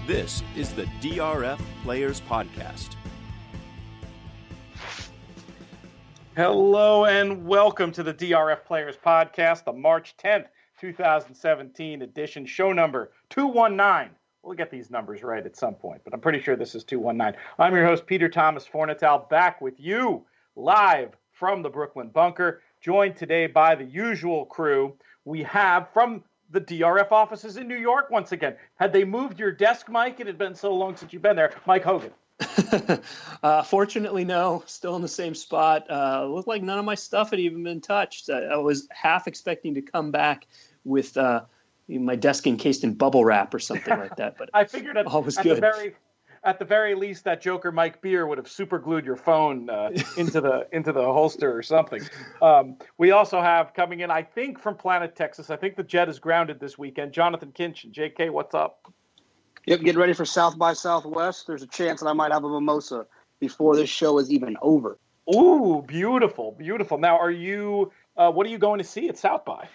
This is the DRF Players Podcast. Hello and welcome to the DRF Players Podcast, the March 10th, 2017 edition, show number 219. We'll get these numbers right at some point, but I'm pretty sure this is 219. I'm your host, Peter Thomas Fornatale, back with you live from the Brooklyn Bunker, joined today by the usual crew. We have from the DRF offices in New York once again. Had they moved your desk, Mike? It had been so long since you've been there. Mike Hogan. Fortunately, no. Still in the same spot. Looked like none of my stuff had even been touched. I was half expecting to come back with my desk encased in bubble wrap or something like that. But I figured all was good. At the very least, that Joker Mike Beer would have super glued your phone into the holster or something. We also have coming in, I think, from Planet Texas. I think the jet is grounded this weekend. Jonathon Kinchen. JK, what's up? Yep, getting ready for South by Southwest. There's a chance that I might have a mimosa before this show is even over. Ooh, beautiful, beautiful. Now, are you? What are you going to see at South by?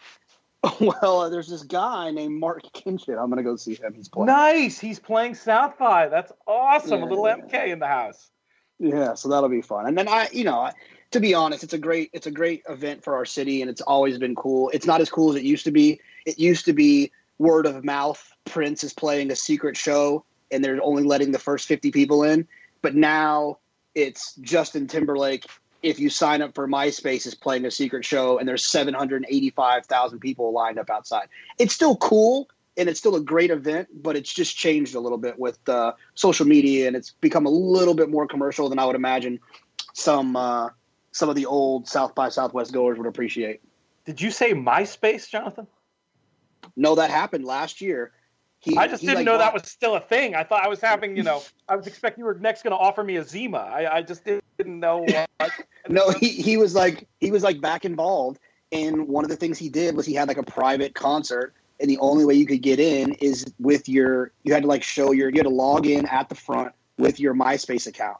Well, there's this guy named Mark Kinchen. I'm going to go see him. He's playing. Nice. He's playing South by. That's awesome. Yeah, a little MK in the house. Yeah, so that'll be fun. And then to be honest, it's a great event for our city, and it's always been cool. It's not as cool as it used to be. It used to be word of mouth. Prince is playing a secret show, and they're only letting the first 50 people in. But now it's Justin Timberlake. If you sign up for MySpace, is playing a secret show, and there's 785,000 people lined up outside. It's still cool, and it's still a great event, but it's just changed a little bit with social media, and it's become a little bit more commercial than I would imagine some of the old South by Southwest goers would appreciate. Did you say MySpace, Jonathan? No, that happened last year. I just didn't know that was still a thing. I thought I was having, I was expecting you were next going to offer me a Zima. I just didn't know. No, he was back involved. And one of the things he did was he had like a private concert. And the only way you could get in is with you had to log in at the front with your MySpace account.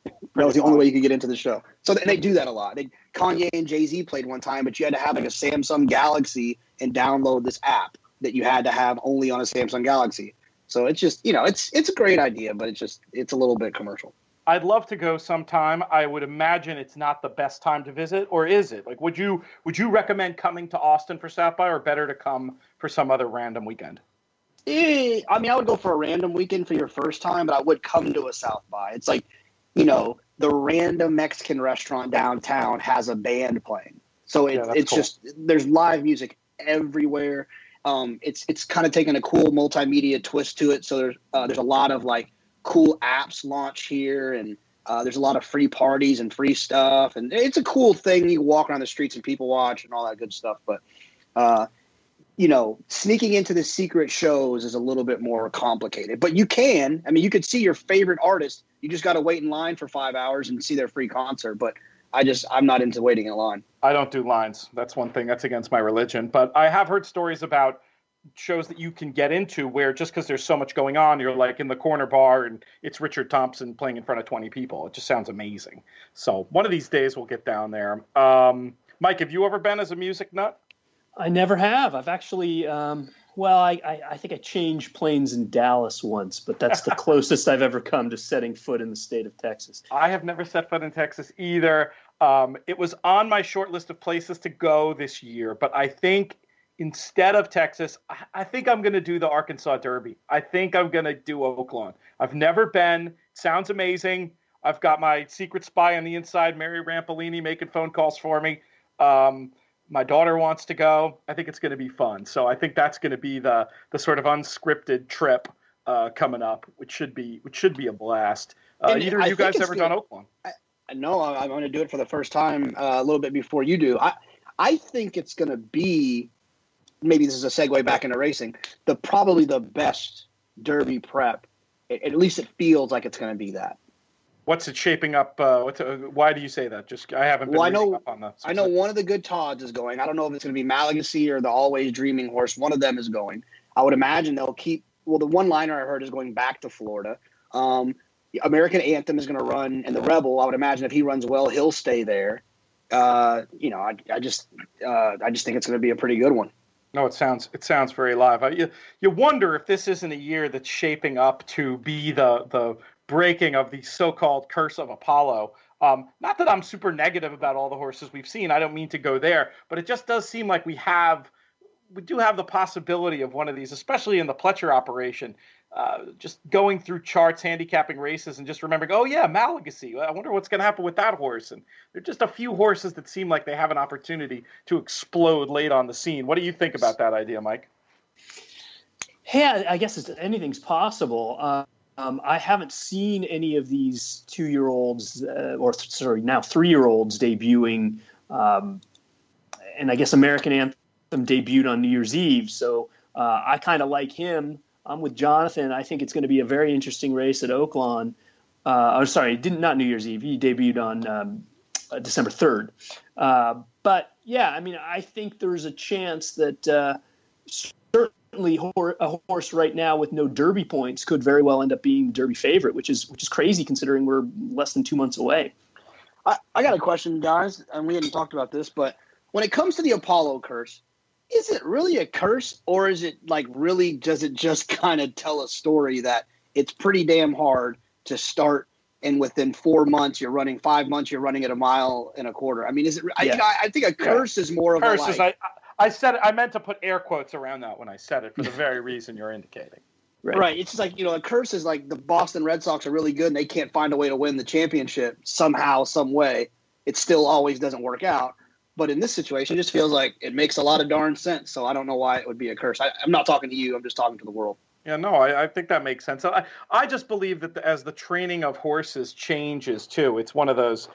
That was the only way you could get into the show. So they do that a lot. Kanye and Jay-Z played one time, but you had to have like a Samsung Galaxy and download this app that you had to have only on a Samsung Galaxy. So it's just, it's a great idea, but it's a little bit commercial. I'd love to go sometime. I would imagine it's not the best time to visit, or is it? Like, would you recommend coming to Austin for South by, or better to come for some other random weekend? I would go for a random weekend for your first time, but I would come to a South by. It's like, the random Mexican restaurant downtown has a band playing. So it's cool. Just, there's live music everywhere. It's kind of taking a cool multimedia twist to it. So there's a lot of like cool apps launch here, and there's a lot of free parties and free stuff, and it's a cool thing. You walk around the streets and people watch and all that good stuff. But sneaking into the secret shows is a little bit more complicated. But you could see your favorite artist. You just got to wait in line for 5 hours and see their free concert. But I'm not into waiting in line. I don't do lines. That's one thing that's against my religion. But I have heard stories about shows that you can get into where just because there's so much going on, you're like in the corner bar and it's Richard Thompson playing in front of 20 people. It just sounds amazing. So one of these days we'll get down there. Mike, have you ever been as a music nut? I never have. I've actually, I think I changed planes in Dallas once, but that's the closest I've ever come to setting foot in the state of Texas. I have never set foot in Texas either. It was on my short list of places to go this year, but I think instead of Texas, I think I'm going to do the Arkansas Derby. I think I'm going to do Oaklawn. I've never been. It sounds amazing. I've got my secret spy on the inside, Mary Rampolini, making phone calls for me. My daughter wants to go. I think it's going to be fun. So I think that's going to be the sort of unscripted trip coming up, which should be a blast. Either of you guys ever done Oaklawn? No, I'm going to do it for the first time a little bit before you do. I think it's going to be, maybe this is a segue back into racing, probably the best Derby prep. At least it feels like it's going to be that. What's it shaping up? Why do you say that? Just I haven't been reading up on that. I know one of the good Todds is going. I don't know if it's going to be Malagasy or the Always Dreaming Horse. One of them is going. I would imagine they'll keep. Well, the one liner I heard is going back to Florida. American Anthem is going to run, and the Rebel. I would imagine if he runs well, he'll stay there. I just think it's going to be a pretty good one. No, it sounds very live. You wonder if this isn't a year that's shaping up to be the breaking of the so-called curse of Apollo. Not that I'm super negative about all the horses we've seen. I don't mean to go there, but it just does seem like we do have the possibility of one of these, especially in the Pletcher operation. Just going through charts, handicapping races, and just remembering, oh yeah, Malagasy. I wonder what's going to happen with that horse. And there are just a few horses that seem like they have an opportunity to explode late on the scene. What do you think about that idea, Mike? Yeah, I guess anything's possible. I haven't seen any of these 2-year-olds, now 3-year-olds debuting, and I guess American Anthem debuted on New Year's Eve. So I kind of like him. I'm with Jonathon. I think it's going to be a very interesting race at Oaklawn. Not New Year's Eve. He debuted on December 3rd. But yeah, I mean, I think there's a chance that certainly a horse right now with no Derby points could very well end up being the Derby favorite, which is crazy considering we're less than 2 months away. I got a question, guys, and we hadn't talked about this, but when it comes to the Apollo curse, is it really a curse, or is it does it just kind of tell a story that it's pretty damn hard to start, and within 4 months you're running, 5 months you're running at 1.25 miles? I mean, is it? Yeah. I think a curse is more of a like. I said it, I meant to put air quotes around that when I said it for the very reason you're indicating. Right. It's just like, a curse is like the Boston Red Sox are really good and they can't find a way to win the championship somehow, some way. It still always doesn't work out. But in this situation, it just feels like it makes a lot of darn sense. So I don't know why it would be a curse. I'm not talking to you. I'm just talking to the world. Yeah, no, I think that makes sense. I just believe that as the training of horses changes too, it's one of those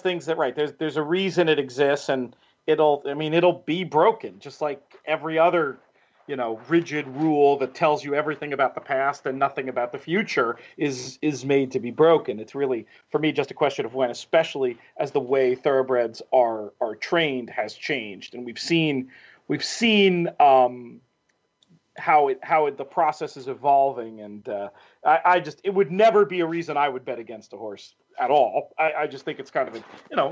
things that, right, there's a reason it exists, and it'll be broken just like every other, rigid rule that tells you everything about the past and nothing about the future is made to be broken. It's really, for me, just a question of when, especially as the way thoroughbreds are trained has changed, and we've seen how the process is evolving, and it would never be a reason I would bet against a horse at all. I just think it's kind of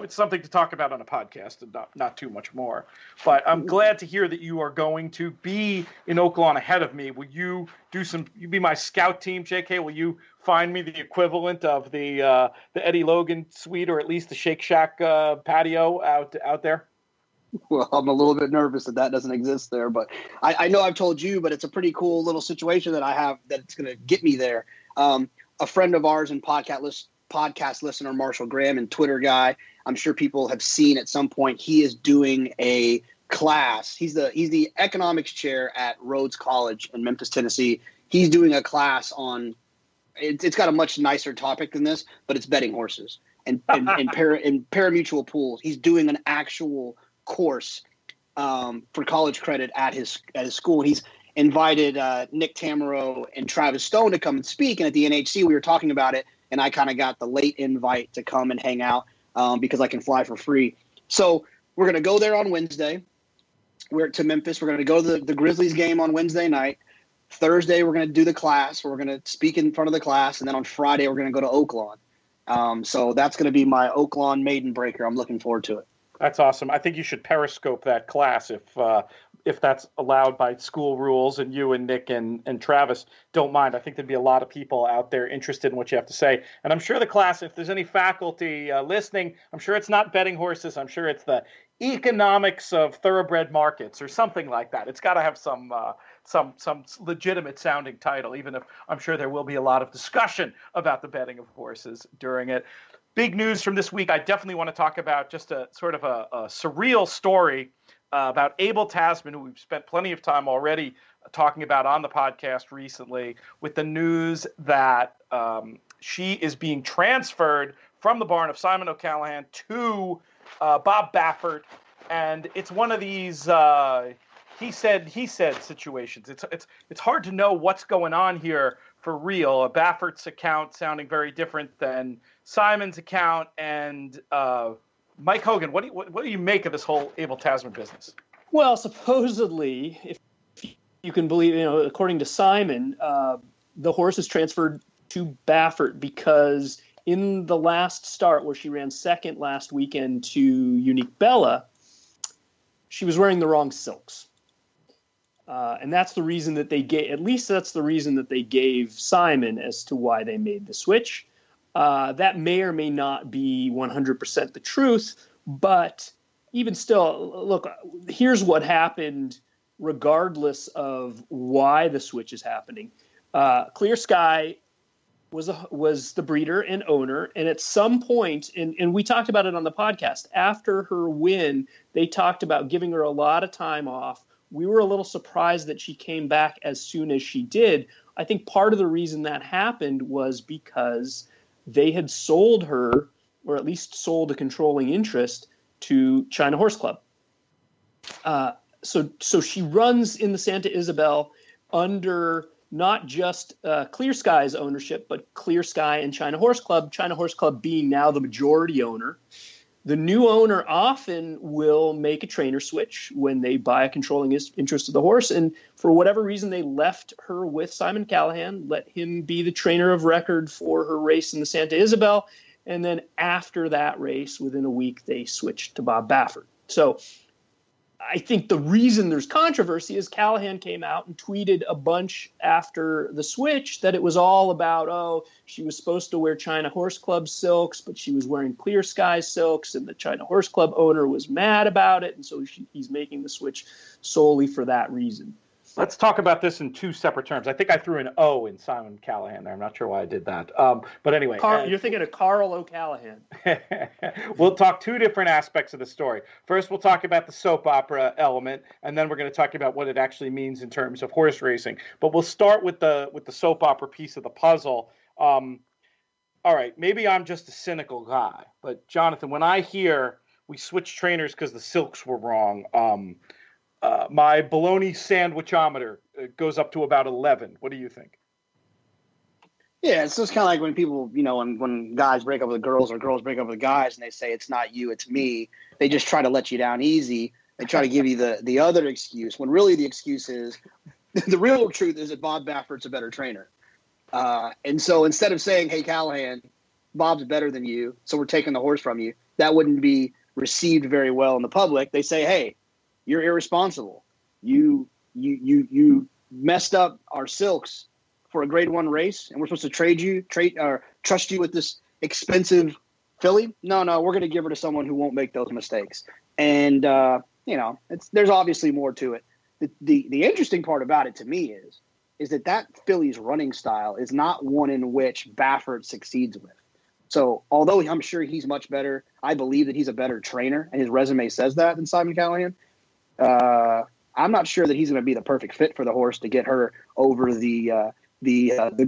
it's something to talk about on a podcast and not too much more. But I'm glad to hear that you are going to be in Oaklawn ahead of me. Will you you be my scout team, JK? Will you find me the equivalent of the Eddie Logan suite, or at least the Shake Shack patio out there? Well, I'm a little bit nervous that doesn't exist there, but I know I've told you, but it's a pretty cool little situation that I have that's going to get me there. A friend of ours and podcast listener, Marshall Graham, and Twitter guy, I'm sure people have seen at some point, he is doing a class. He's the economics chair at Rhodes College in Memphis, Tennessee. He's doing a class on, it's got a much nicer topic than this, but it's betting horses and pari-mutuel pools. He's doing an actual course for college credit at his school. And he's invited Nick Tamaro and Travis Stone to come and speak. And at the NHC, we were talking about it, and I kind of got the late invite to come and hang out because I can fly for free. So we're going to go there on Wednesday. We're to Memphis. We're going to go to the Grizzlies game on Wednesday night. Thursday, we're going to do the class. We're going to speak in front of the class. And then on Friday, we're going to go to Oaklawn. So that's going to be my Oaklawn maiden breaker. I'm looking forward to it. That's awesome. I think you should Periscope that class if that's allowed by school rules, and you and Nick and Travis don't mind. I think there'd be a lot of people out there interested in what you have to say. And I'm sure the class, if there's any faculty listening, I'm sure it's not betting horses. I'm sure it's the economics of thoroughbred markets or something like that. It's got to have some legitimate sounding title, even if I'm sure there will be a lot of discussion about the betting of horses during it. Big news from this week. I definitely want to talk about just a sort of a surreal story about Abel Tasman, who we've spent plenty of time already talking about on the podcast recently, with the news that she is being transferred from the barn of Simon O'Callaghan to Bob Baffert. And it's one of these he said situations. It's hard to know what's going on here for real. Baffert's account sounding very different than Simon's account. And Mike Hogan, what do you make of this whole Abel Tasman business? Well, supposedly, if you can believe, according to Simon, the horse is transferred to Baffert because in the last start, where she ran second last weekend to Unique Bella, she was wearing the wrong silks. And that's the reason that they gave, at least that's the reason that they gave Simon as to why they made the switch. That may or may not be 100% the truth, but even still, look, here's what happened regardless of why the switch is happening. Clear Sky was the breeder and owner, and at some point, and we talked about it on the podcast, after her win, they talked about giving her a lot of time off. We were a little surprised that she came back as soon as she did. I think part of the reason that happened was because they had sold her, or at least sold a controlling interest, to China Horse Club. So she runs in the Santa Isabel under not just Clear Sky's ownership, but Clear Sky and China Horse Club being now the majority owner. The new owner often will make a trainer switch when they buy a controlling interest of the horse. And for whatever reason, they left her with Simon Callahan, let him be the trainer of record for her race in the Santa Isabel. And then after that race, within a week, they switched to Bob Baffert. So I think the reason there's controversy is Callahan came out and tweeted a bunch after the switch that it was all about, she was supposed to wear China Horse Club silks, but she was wearing Clear Sky silks, and the China Horse Club owner was mad about it, and so he's making the switch solely for that reason. Let's talk about this in two separate terms. I think I threw an O in Simon Callahan there. I'm not sure why I did that. But anyway. You're thinking of Carl O'Callahan. We'll talk two different aspects of the story. First, we'll talk about the soap opera element, and then we're going to talk about what it actually means in terms of horse racing. But we'll start with the soap opera piece of the puzzle. All right, maybe I'm just a cynical guy, but Jonathon, when I hear we switched trainers because the silks were wrong, my bologna sandwichometer goes up to about 11. What do you think? Yeah, it's just kind of like when people, when guys break up with girls or girls break up with guys and they say it's not you, it's me. They just try to let you down easy. They try to give you the other excuse when really the excuse is the real truth is that Bob Baffert's a better trainer. And so instead of saying, hey, Callahan, Bob's better than you, so we're taking the horse from you, that wouldn't be received very well in the public. They say, hey, you're irresponsible. You messed up our silks for a grade 1 race, and we're supposed to trust you with this expensive filly? No, we're going to give her to someone who won't make those mistakes. And there's obviously more to it. The interesting part about it to me is that filly's running style is not one in which Baffert succeeds with. So although I'm sure he's much better, I believe that he's a better trainer, and his resume says that, than Simon Callahan. I'm not sure that he's going to be the perfect fit for the horse to get her over the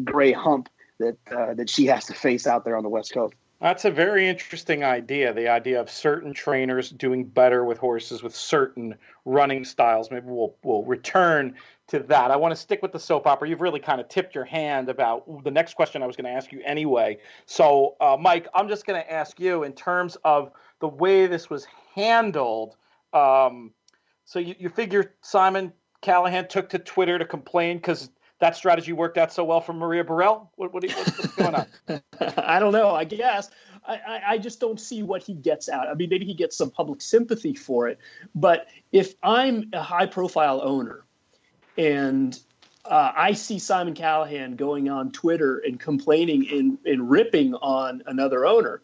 gray hump that she has to face out there on the West Coast. That's a very interesting idea, the idea of certain trainers doing better with horses with certain running styles. Maybe we'll return to that. I want to stick with the soap opera. You've really kind of tipped your hand about the next question I was going to ask you anyway. So, Mike, I'm just going to ask you in terms of the way this was handled. So you figure Simon Callahan took to Twitter to complain because that strategy worked out so well for Maria Burrell? What's going on? I don't know. I guess. I just don't see what he gets out. I mean, maybe he gets some public sympathy for it. But if I'm a high-profile owner and I see Simon Callahan going on Twitter and complaining and ripping on another owner,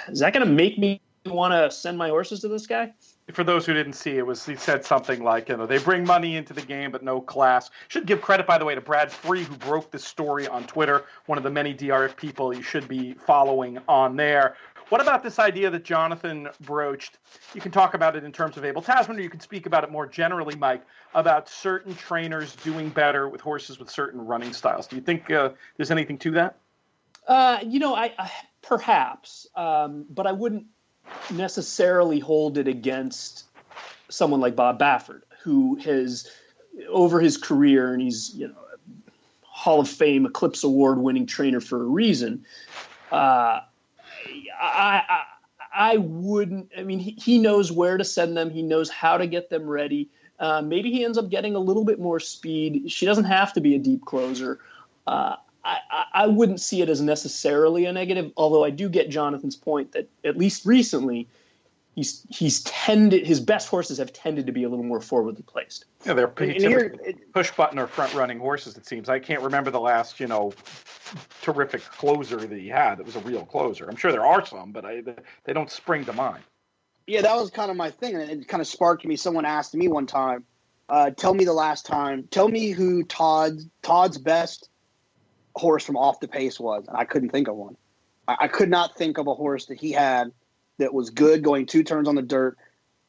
is that going to make me want to send my horses to this guy? For those who didn't see, he said something like, they bring money into the game, but no class. Should give credit, by the way, to Brad Free, who broke this story on Twitter, one of the many DRF people you should be following on there. What about this idea that Jonathon broached? You can talk about it in terms of Abel Tasman, or you can speak about it more generally, Mike, about certain trainers doing better with horses with certain running styles. Do you think there's anything to that? I perhaps, but I wouldn't necessarily hold it against someone like Bob Baffert, who has, over his career, and he's Hall of Fame Eclipse Award winning trainer for a reason. I wouldn't. I mean, he knows where to send them. He knows how to get them ready. Maybe he ends up getting a little bit more speed. She doesn't have to be a deep closer. I wouldn't see it as necessarily a negative, although I do get Jonathon's point that at least recently, he's tended, his best horses have tended to be a little more forwardly placed. Yeah, they're push button or front running horses. It seems. I can't remember the last terrific closer that he had. That was a real closer. I'm sure there are some, but they don't spring to mind. Yeah, that was kind of my thing, and it kind of sparked me. Someone asked me one time, tell me who Todd's best horse from off the pace was, and I couldn't think of one. I could not think of a horse that he had that was good going 2 turns on the dirt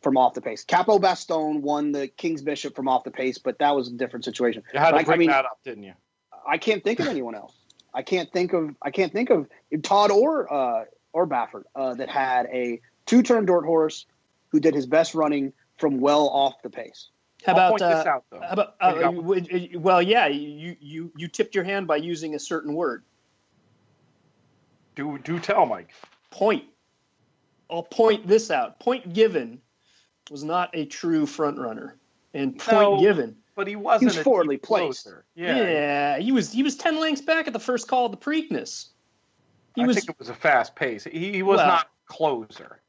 from off the pace. Capo Bastone won the King's Bishop from off the pace, but that was a different situation. You had to bring that up, didn't you? I can't think of anyone else. I can't think of Todd or Baffert that had a 2-turn dirt horse who did his best running from well off the pace. How about this out, though. Well, yeah, you tipped your hand by using a certain word. Do tell, Mike. Point. I'll point this out. Point Given was not a true front runner, and Point Given, but he wasn't. He was forwardly placed. Yeah, he was 10 lengths back at the first call of the Preakness. I think it was a fast pace. He was not closer.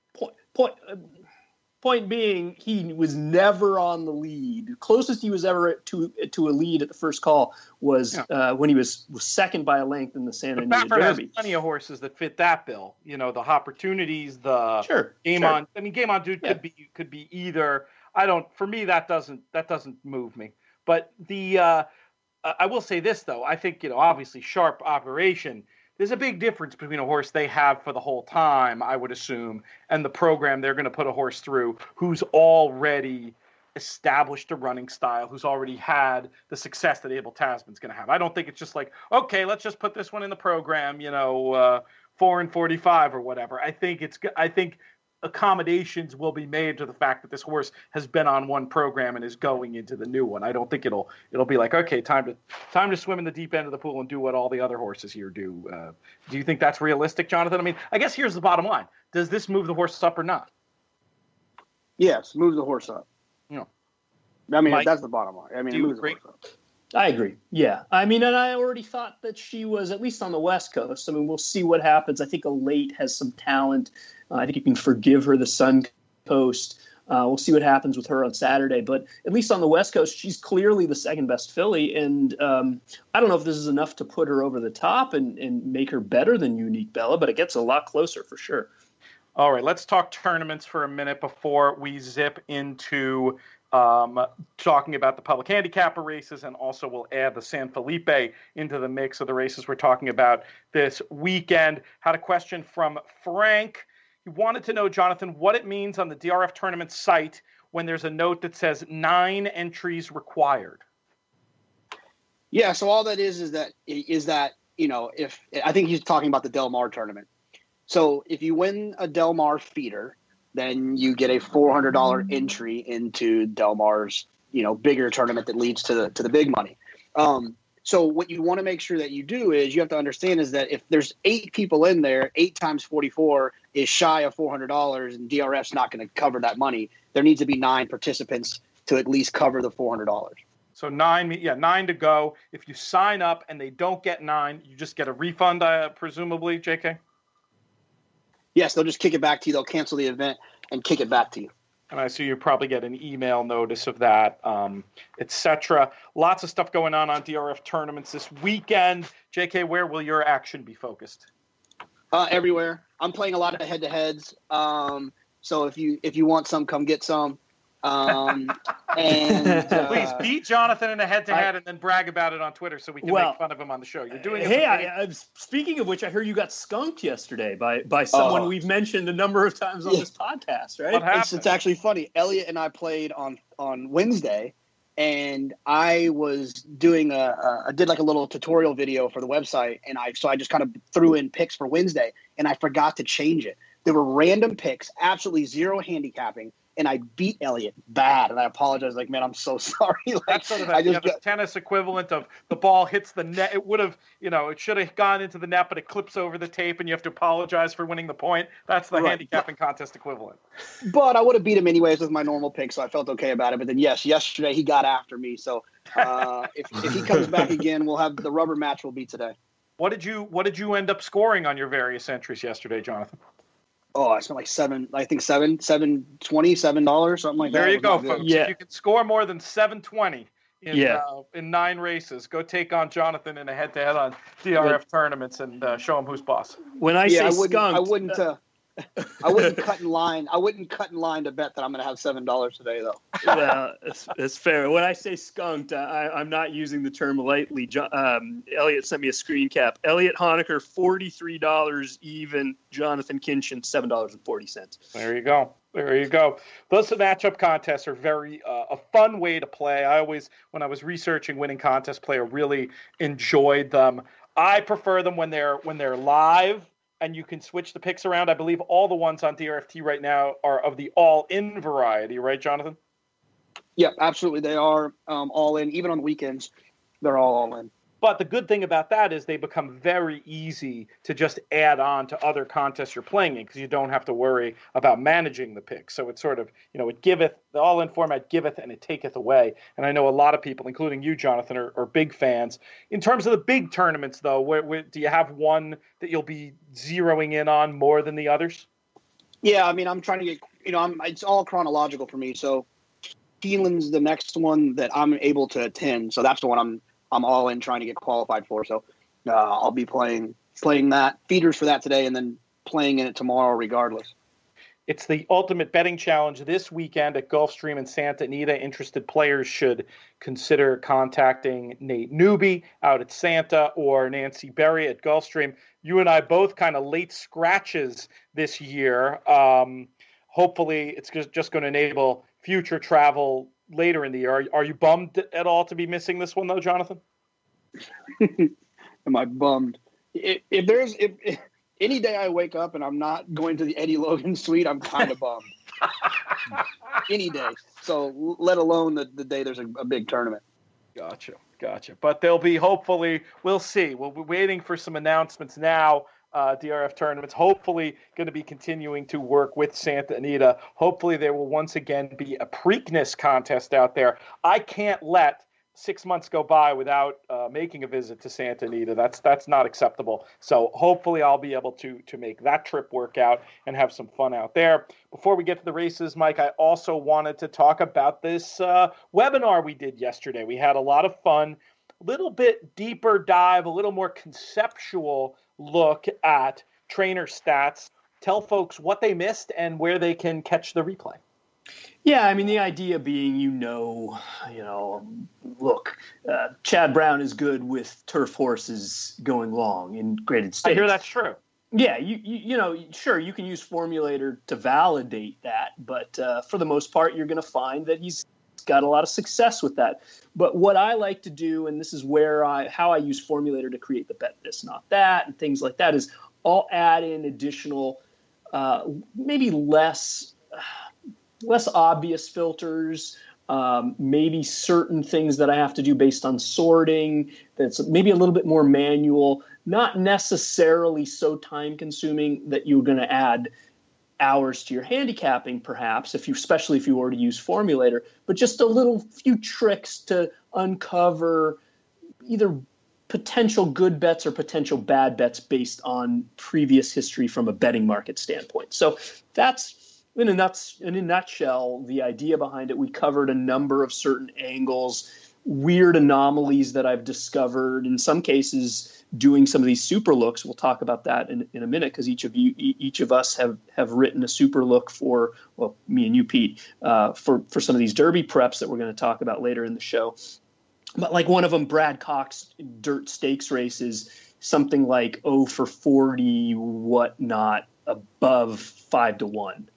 Point being, he was never on the lead. Closest he was ever to a lead at the first call was when he was second by a length in the San Antonio Baffert Derby. has plenty of horses that fit that bill. The opportunities, the game sure. on. I mean, Game On Dude could be either. For me, that doesn't move me. But I will say this though. I think obviously sharp operation. There's a big difference between a horse they have for the whole time, I would assume, and the program they're going to put a horse through who's already established a running style, who's already had the success that Abel Tasman's going to have. I don't think it's just like, okay, let's just put this one in the program, 4 and 45 or whatever. I think accommodations will be made to the fact that this horse has been on one program and is going into the new one. I don't think it'll be like, okay, time to swim in the deep end of the pool and do what all the other horses here do. Do you think that's realistic, Jonathon? I mean, I guess here's the bottom line. Does this move the horse up or not? Yes, move the horse up. I mean, Mike, that's the bottom line. I mean, it moves the horse up. I agree. Yeah. I mean, and I already thought that she was at least on the West Coast. I mean, we'll see what happens. I think Elate has some talent. I think you can forgive her the Sun Coast. We'll see what happens with her on Saturday. But at least on the West Coast, she's clearly the second best filly. And I don't know if this is enough to put her over the top and make her better than Unique Bella, but it gets a lot closer for sure. All right, let's talk tournaments for a minute before we zip into talking about the public handicapper races, and also we'll add the San Felipe into the mix of the races we're talking about this weekend. Had a question from Frank. He wanted to know, Jonathon, what it means on the DRF tournament site when there's a note that says 9 entries required. Yeah, so all that is that if I think he's talking about the Del Mar tournament. So if you win a Del Mar feeder, then you get a $400 entry into Del Mar's, bigger tournament that leads to the big money. So what you want to make sure that you do is you have to understand is that if there's 8 people in there, 8 times 44 is shy of $400, and DRF's not going to cover that money. There needs to be 9 participants to at least cover the $400. So 9 to go. If you sign up and they don't get 9, you just get a refund, presumably, JK? Yes, they'll just kick it back to you. They'll cancel the event and kick it back to you. And I assume you probably get an email notice of that, etc. Lots of stuff going on DRF tournaments this weekend. JK, where will your action be focused? Everywhere. I'm playing a lot of head-to-heads. So if you want some, come get some. And please beat Jonathon in a head-to-head and then brag about it on Twitter so we can make fun of him on the show. You're doing it. Hey, speaking of which, I heard you got skunked yesterday by someone we've mentioned a number of times on this podcast, right? What happened? It's actually funny. Elliot and I played on Wednesday, and I was doing I did like a little tutorial video for the website, and I just kind of threw in picks for Wednesday, and I forgot to change it. There were random picks, absolutely zero handicapping. And I beat Elliot bad, and I apologize. Like, man, I'm so sorry. That's sort of the tennis equivalent of the ball hits the net. It would have, it should have gone into the net, but it clips over the tape, and you have to apologize for winning the point. That's the handicapping contest equivalent. But I would have beat him anyways with my normal pick, so I felt okay about it. But then, yes, yesterday he got after me. So if he comes back again, we'll have the rubber match will be today. What did you end up scoring on your various entries yesterday, Jonathon? Oh, I spent like $7.20, something like that. There It you was go, not good. folks. Yeah. If you can score more than 720 Yeah. in 9 races, go take on Jonathon in a head-to-head on DRF tournaments and show him who's boss. When I say skunked, I wouldn't cut in line. I wouldn't cut in line to bet that I'm going to have $7 today, though. well, it's fair. When I say skunked, I'm not using the term lightly. Elliot sent me a screen cap. Elliot Honecker, $43 even. Jonathon Kinchen, $7.40. There you go. There you go. Those matchup contests are very a fun way to play. I always, when I was researching winning contest play, I really enjoyed them. I prefer them when they're live and you can switch the picks around. I believe all the ones on DRFT right now are of the all-in variety, right, Jonathon? Yeah, absolutely. They are all in. Even on the weekends, they're all in. But the good thing about that is they become very easy to just add on to other contests you're playing in because you don't have to worry about managing the picks. So it's sort of, it giveth, the all-in format giveth and it taketh away. And I know a lot of people, including you, Jonathon, are big fans. In terms of the big tournaments, though, where do you have one that you'll be zeroing in on more than the others? Yeah, I mean, I'm trying to get, it's all chronological for me. So Keelan's the next one that I'm able to attend. So that's the one I'm all in trying to get qualified for. So I'll be playing that, feeders for that today, and then playing in it tomorrow regardless. It's the ultimate betting challenge this weekend at Gulfstream in Santa Anita. Interested players should consider contacting Nate Newby out at Santa or Nancy Berry at Gulfstream. You and I both kind of late scratches this year. Hopefully it's just going to enable future travel later in the year. Are you bummed at all to be missing this one, though, Jonathon? Am I bummed? If any day I wake up and I'm not going to the Eddie Logan suite, I'm kind of bummed. Any day. So let alone the day there's a big tournament. Gotcha. But they'll be, hopefully, we'll see. We'll be waiting for some announcements now. DRF tournaments, hopefully going to be continuing to work with Santa Anita. Hopefully there will once again be a Preakness contest out there. I can't let 6 months go by without making a visit to Santa Anita. That's not acceptable. So hopefully I'll be able to make that trip work out and have some fun out there. Before we get to the races, Mike, I also wanted to talk about this webinar we did yesterday. We had a lot of fun, a little bit deeper dive, a little more conceptual look at trainer stats. Tell folks what they missed and where they can catch the replay. Yeah, I mean, the idea being, look, Chad Brown is good with turf horses going long in graded stakes. I hear that's true. Yeah, sure, you can use Formulator to validate that, but for the most part, you're going to find that he's got a lot of success with that. But what I like to do, and this is how I use Formulator to create the bet this, not that, and things like that, is I'll add in additional, maybe less obvious filters, maybe certain things that I have to do based on sorting, that's maybe a little bit more manual, not necessarily so time consuming that you're going to add hours to your handicapping, perhaps, especially if you already use Formulator, but just a few tricks to uncover either potential good bets or potential bad bets based on previous history from a betting market standpoint. So that's, in a nutshell, the idea behind it. We covered a number of certain angles, weird anomalies that I've discovered, in some cases doing some of these super looks. We'll talk about that in a minute, because each of us have written a super look for, well, me and you, Pete, for some of these Derby preps that we're going to talk about later in the show. But like one of them, Brad Cox dirt stakes races, something like 0 for 40, whatnot, above 5-1,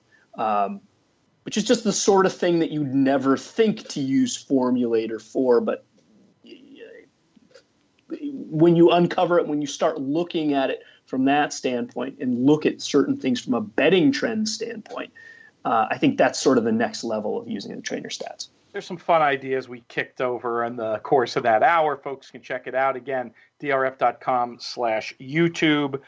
which is just the sort of thing that you'd never think to use Formulator for, but when you uncover it, when you start looking at it from that standpoint and look at certain things from a betting trend standpoint, I think that's sort of the next level of using the trainer stats. There's some fun ideas we kicked over in the course of that hour. Folks can check it out again, drf.com/YouTube.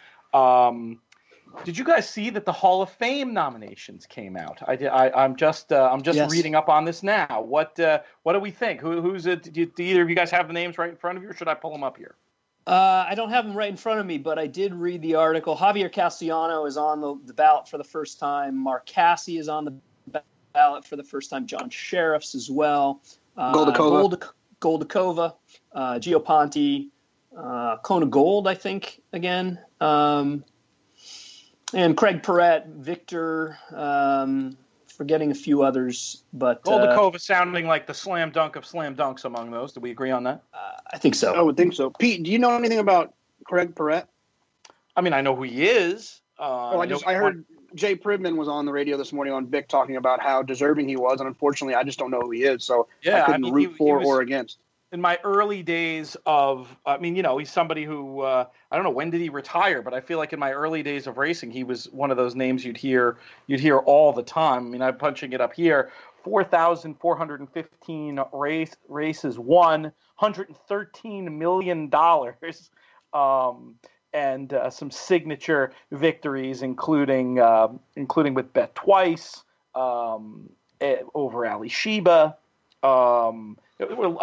Did you guys see that the Hall of Fame nominations came out? I'm just yes. Reading up on this now. What do we think? Who's it? Do either of you guys have the names right in front of you, or should I pull them up here? I don't have them right in front of me, but I did read the article. Javier Castellano is on the ballot for the first time. Mark Cassie is on the ballot for the first time. John Sheriffs as well. Goldakova, Gio Ponte, Kona Gold, I think, again. And Craig Perrette, Victor, forgetting a few others. But Goldakova sounding like the slam dunk of slam dunks among those. Do we agree on that? I think so. I would think so. Pete, do you know anything about Craig Perrette? I mean, I know who he is. I heard Jay Privman was on the radio this morning on Vic talking about how deserving he was, and unfortunately, I just don't know who he is, so I couldn't root for or against. In my early days he's somebody who, I don't know, when did he retire? But I feel like in my early days of racing, he was one of those names you'd hear all the time. I mean, I'm punching it up here. 4,415 races won, $113 million, and some signature victories, including with Bet Twice, over Ali Sheba, a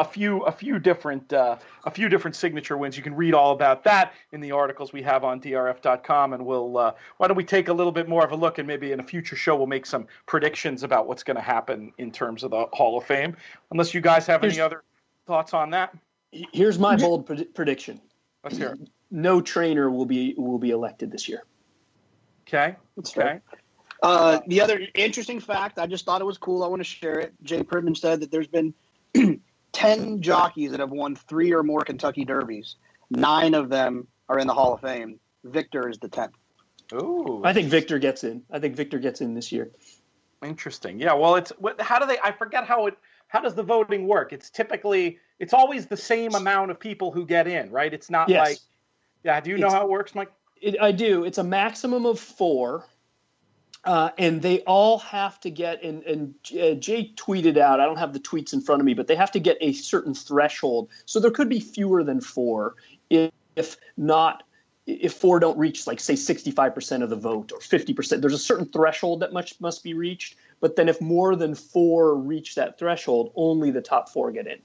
few different signature wins. You can read all about that in the articles we have on DRF.com, and we'll why don't we take a little bit more of a look, and maybe in a future show we'll make some predictions about what's going to happen in terms of the Hall of Fame. Unless you guys have any other thoughts on that. Here's my bold prediction. Let's hear it. No trainer will be elected this year. Okay. The other interesting fact, I just thought it was cool. I want to share it. Jay Privman said that there's been 10 jockeys that have won 3 or more Kentucky Derbies. 9 of them are in the Hall of Fame. Victor is the 10th. Ooh. I think Victor gets in. This year. Interesting. Yeah. Well, I forget how does the voting work? It's always the same amount of people who get in, right? It's not like, yeah. Do you know how it works, Mike? I do. It's a maximum of 4. And they all have to get, and Jay tweeted out, I don't have the tweets in front of me, but they have to get a certain threshold. So there could be fewer than 4 if 4 don't reach, like, say, 65% of the vote or 50%. There's a certain threshold that must be reached. But then if more than 4 reach that threshold, only the top 4 get in.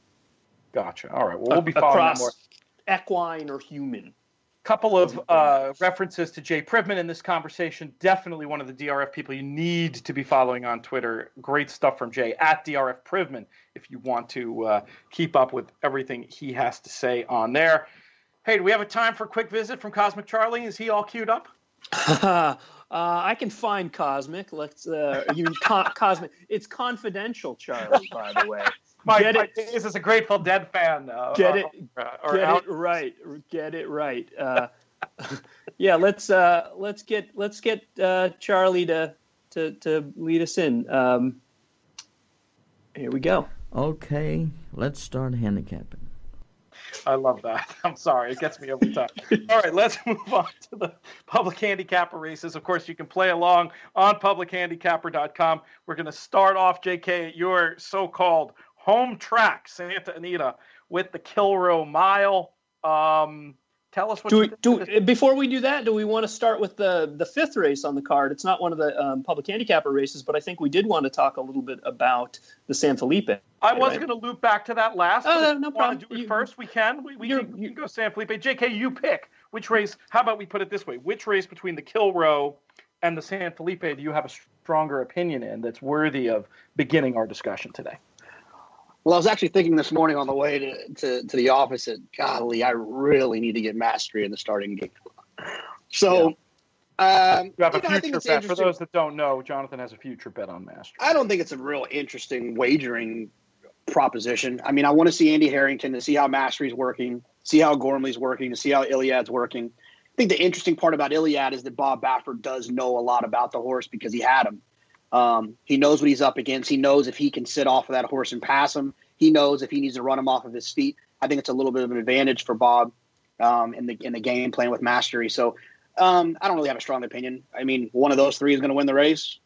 Gotcha. All right. Well, we'll be following that more. Equine or human. Couple of references to Jay Privman in this conversation. Definitely one of the DRF people you need to be following on Twitter. Great stuff from Jay at DRF Privman if you want to keep up with everything he has to say on there. Hey, do we have a time for a quick visit from Cosmic Charlie? Is he all queued up? I can find Cosmic. Cosmic. It's confidential, Charlie, by the way. This is a Grateful Dead fan. Get it right. Yeah, let's get Charlie to lead us in. Here we go. Okay, let's start handicapping. I love that. I'm sorry. It gets me every time. All right, let's move on to the public handicapper races. Of course, you can play along on publichandicapper.com. We're going to start off, JK, at your so-called home track, Santa Anita, with the Kilrow Mile. Tell us what you think. Before we do that, do we want to start with the 5th race on the card? It's not one of the public handicapper races, but I think we did want to talk a little bit about the San Felipe. I was going to loop back to that last. Oh, no problem. Want to do it first? We can. We can go San Felipe. JK, you pick which race. How about we put it this way? Which race between the Kilrow and the San Felipe do you have a stronger opinion in that's worthy of beginning our discussion today? Well, I was actually thinking this morning on the way to the office that, golly, I really need to get mastery in the starting gate. So, you have a future bet. For those that don't know, Jonathon has a future bet on mastery. I don't think it's a real interesting wagering proposition. I mean, I want to see Andy Harrington to see how mastery's working, see how Gormley's working, to see how Iliad's working. I think the interesting part about Iliad is that Bob Baffert does know a lot about the horse because he had him. He knows what he's up against. He knows if he can sit off of that horse and pass him. He knows if he needs to run him off of his feet. I think it's a little bit of an advantage for Bob in the game plan with mastery. So I don't really have a strong opinion. I mean, one of those 3 is going to win the race.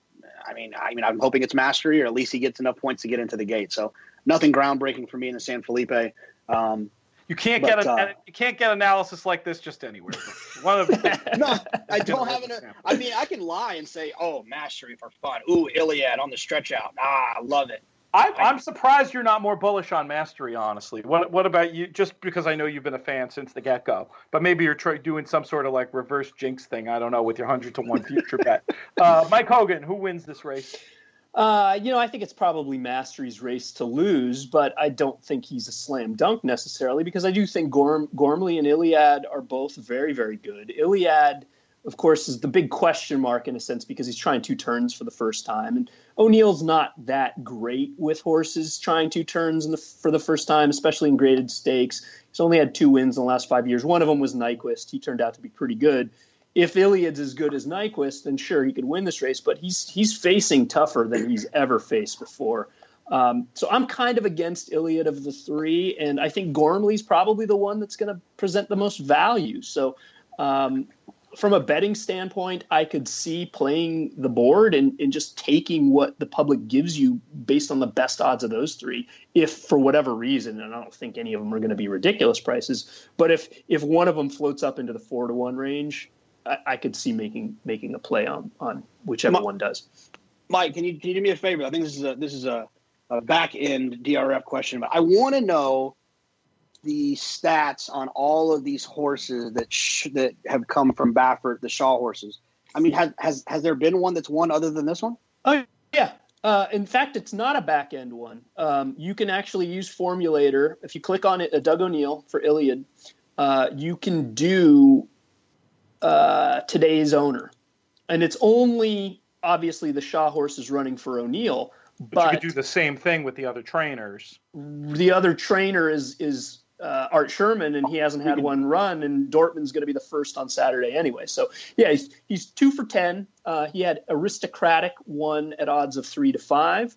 I mean, I'm hoping it's mastery, or at least he gets enough points to get into the gate. So nothing groundbreaking for me in the San Felipe. You can't get analysis like this just anywhere. One of no, I don't have I mean, I can lie and say, "Oh, mastery for fun. Ooh, Iliad on the stretch out. I love it." I'm surprised you're not more bullish on Mastery, honestly. What about you? Just because I know you've been a fan since the get-go, but maybe you're doing some sort of like reverse jinx thing. I don't know, with your 100-to-1 future bet. Mike Hogan, who wins this race? I think it's probably Mastery's race to lose, but I don't think he's a slam dunk necessarily, because I do think Gormley and Iliad are both very, very good. Iliad, of course, is the big question mark in a sense because he's trying 2 turns for the first time. And O'Neill's not that great with horses trying 2 turns for the first time, especially in graded stakes. He's only had 2 wins in the last 5 years. One of them was Nyquist. He turned out to be pretty good. If Iliad's as good as Nyquist, then sure, he could win this race, but he's facing tougher than he's ever faced before. So I'm kind of against Iliad of the 3, and I think Gormley's probably the one that's going to present the most value. So from a betting standpoint, I could see playing the board and just taking what the public gives you based on the best odds of those 3. If for whatever reason, and I don't think any of them are going to be ridiculous prices, but if one of them floats up into the 4-to-1 range, I could see making a play on whichever one does. Mike, can you do me a favor? I think this is a back end DRF question, but I want to know the stats on all of these horses that have come from Baffert, the Shaw horses. I mean, has there been one that's won other than this one? Oh yeah. In fact, it's not a back end one. You can actually use Formulator. If you click on it, Doug O'Neill for Iliad, you can do today's owner, and it's only obviously the Shaw horse is running for O'Neill, but you could do the same thing with the other trainers. The other trainer is Art Sherman, and he hasn't had one run, and Dortmund's going to be the first on Saturday anyway. So yeah, he's 2 for 10. He had Aristocratic won at odds of 3-5.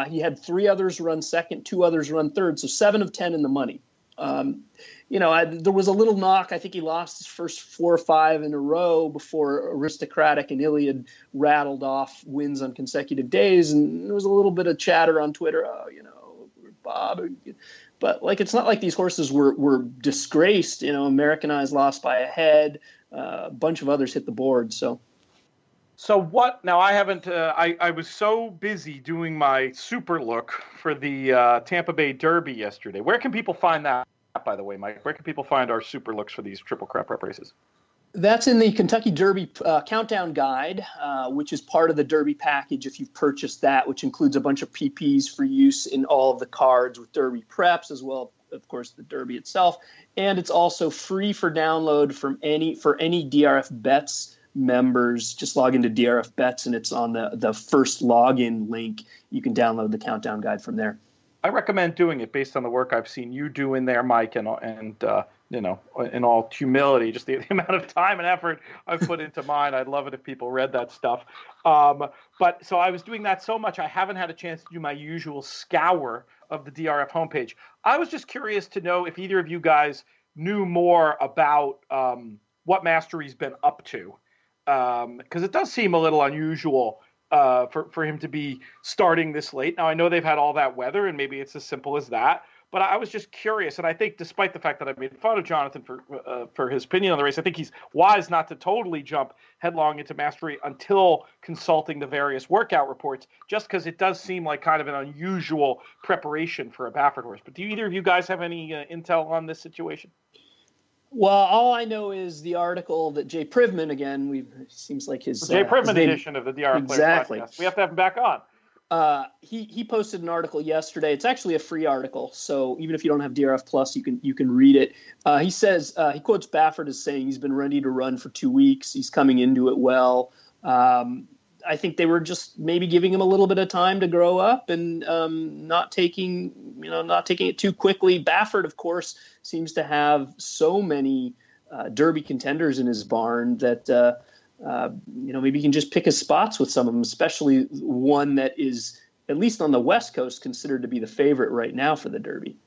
He had 3 others run second, 2 others run third, so 7 of 10 in the money. There was a little knock. I think he lost his first 4 or 5 in a row before Aristocratic and Iliad rattled off wins on consecutive days. And there was a little bit of chatter on Twitter, Bob. But it's not like these horses were disgraced. Americanized lost by a head. A bunch of others hit the board. So what? Now, I haven't. I was so busy doing my super look for the Tampa Bay Derby yesterday. Where can people find that, by the way, Mike? Where can people find our super looks for these Triple Crown prep races? That's in the Kentucky Derby Countdown Guide, which is part of the Derby package if you've purchased that, which includes a bunch of PPs for use in all of the cards with Derby preps, as well, of course, the Derby itself. And it's also free for download for any DRF Bets members. Just log into DRF Bets, and it's on the first login link. You can download the Countdown Guide from there. I recommend doing it based on the work I've seen you do in there, Mike, and in all humility, just the amount of time and effort I've put into mine. I'd love it if people read that stuff. But so I was doing that so much, I haven't had a chance to do my usual scour of the DRF homepage. I was just curious to know if either of you guys knew more about what Mastery's been up to, because it does seem a little unusual for him to be starting this late. Now, I know they've had all that weather, and maybe it's as simple as that. But I was just curious, and I think despite the fact that I made fun of Jonathon for his opinion on the race, I think he's wise not to totally jump headlong into Mastery until consulting the various workout reports, just because it does seem like kind of an unusual preparation for a Baffert horse. But do either of you guys have any intel on this situation? Well, all I know is the article that Jay Privman, again, seems like his Jay Privman edition of the DRF exactly. Players podcast. We have to have him back on. He posted an article yesterday. It's actually a free article, so even if you don't have DRF Plus, you can read it. He says he quotes Baffert as saying he's been ready to run for 2 weeks. He's coming into it well. I think they were just maybe giving him a little bit of time to grow up and not taking it too quickly. Baffert, of course, seems to have so many Derby contenders in his barn that maybe he can just pick his spots with some of them, especially one that is, at least on the West Coast, considered to be the favorite right now for the Derby.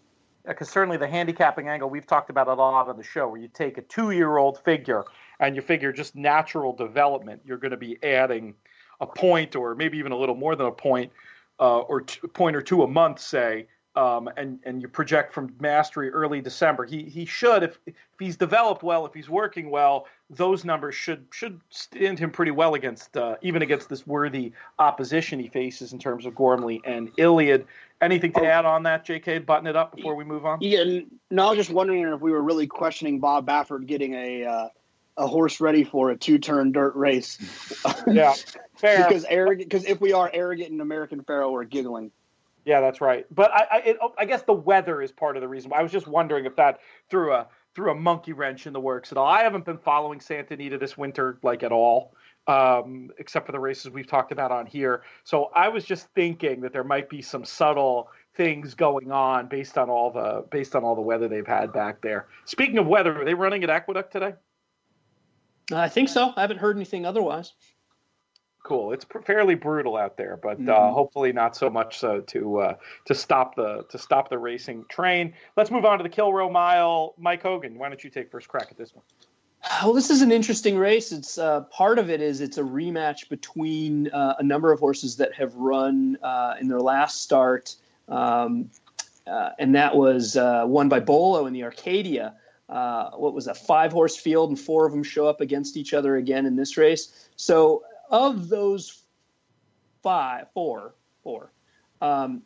Yeah, because certainly the handicapping angle, we've talked about it a lot on the show, where you take a 2-year-old figure and you figure just natural development, you're going to be adding a point or maybe even a little more than a point or point or two a month, say, and you project from mastery early December, he should, if he's developed well, if he's working well, those numbers should stand him pretty well against even against this worthy opposition he faces in terms of Gormley and Iliad. Anything to add on that, JK? Button it up before we move on. Yeah, no, I was just wondering if we were really questioning Bob Baffert getting a horse ready for a 2-turn dirt race. Yeah, fair. Because if we are arrogant and American Pharaoh, we're giggling. Yeah, that's right. But I guess the weather is part of the reason. I was just wondering if that threw a monkey wrench in the works at all. I haven't been following Santa Anita this winter at all, except for the races we've talked about on here. So I was just thinking that there might be some subtle things going on based on all the weather they've had back there. Speaking of weather, are they running at Aqueduct today? I think so. I haven't heard anything otherwise. Cool. It's fairly brutal out there, but hopefully not so much so to stop the racing train. Let's move on to the Kilrow Mile. Mike Hogan, why don't you take first crack at this one? Well, this is an interesting race. It's part of it is it's a rematch between a number of horses that have run in their last start, and that was won by Bolo in the Arcadia. What was a 5-horse field, and 4 of them show up against each other again in this race. So of those four, the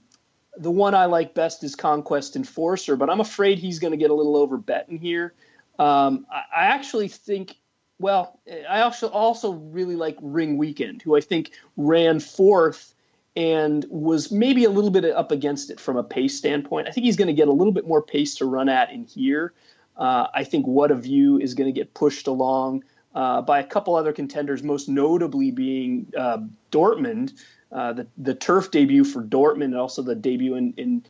one I like best is Conquest Enforcer, but I'm afraid he's going to get a little overbet in here. I actually think, I also really like Ring Weekend, who I think ran 4th and was maybe a little bit up against it from a pace standpoint. I think he's going to get a little bit more pace to run at in here. I think What a View is going to get pushed along by a couple other contenders, most notably being Dortmund, the turf debut for Dortmund, and also the debut in